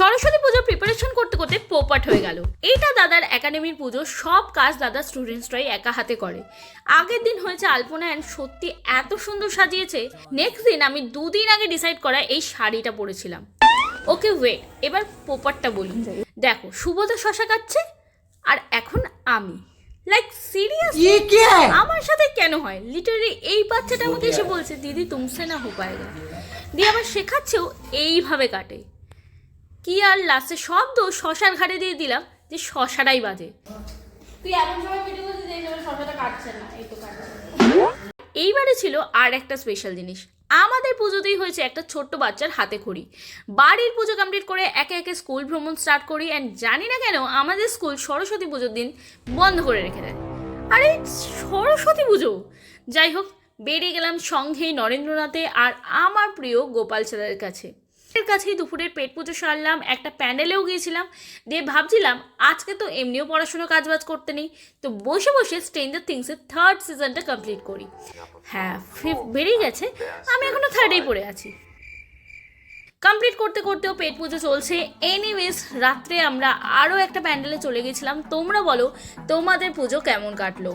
সরস্বতী পুজোর প্রিপারেশন করতে করতে পোপাট হয়ে গেল। এইটা দাদার একাডেমির পুজো, সব কাজ দাদার স্টুডেন্টসরাই একা হাতে করে। আগের দিন হয়েছে আলপনা অ্যান্ড সত্যি এত সুন্দর সাজিয়েছে। নেক্সট দিন আমি 2 দিন আগে ডিসাইড করা এই শাড়িটা পরেছিলাম। ওকে ওয়েট, এবার পোপাটটা বলি। দেখো, সুবোধা শশা কাটছে আর এখন আমি লাইক সিরিয়াসলি আমার সাথে কেন হয়? লিটারালি এই বাচ্চাটা আমাকে এসে বলছে দিদি তুমসে না হো পায়েগা, দিয়ে আবার শেখাচ্ছেও এইভাবে কাটে। কি আর লাস্টে সব দোষ শশার ঘাড়ে দিয়ে দিলাম যে শশাটাই বাজে। তুই এমন সময় পেটে বলছিস যে শশাটা কাটছে না, এই তো কাটছে। এইবারে ছিল আর একটা স্পেশাল জিনিস। আমাদের পুজোতেই হয়েছে একটা ছোট্ট বাচ্চার হাতে খড়ি। বাড়ির পুজো কমপ্লিট করে একে একে স্কুল ভ্রমণ স্টার্ট করি। অ্যান্ড জানি না কেন আমাদের স্কুল সরস্বতী পুজোর দিন বন্ধ করে রেখে দেয়। আরে সরস্বতী পুজো! যাই হোক, বেরিয়ে গেলাম সঙ্গেই নরেন্দ্রনাথে আর আমার প্রিয় গোপাল চাঁদের কাছে। এর কাছেই দুপুরের পেট পুজো সারলাম, একটা প্যান্ডেলেও গিয়েছিলাম। দিয়ে ভাবছিলাম আজকে তো এমনিও পড়াশুনো কাজবাজ করতে নেই, তো বসে বসে স্ট্রেঞ্জার থিংসের 3rd সিজনটা কমপ্লিট করি। হ্যাঁ, 5th বেরিয়ে গেছে, আমি এখনো 3rd-এই পড়ে আছি। কমপ্লিট করতে করতেও পেট পুজো চলছে। এনিওয়েজ, রাত্রে আমরা আরও একটা প্যান্ডেলে চলে গেছিলাম। তোমরা বলো তোমাদের পুজো কেমন কাটলো?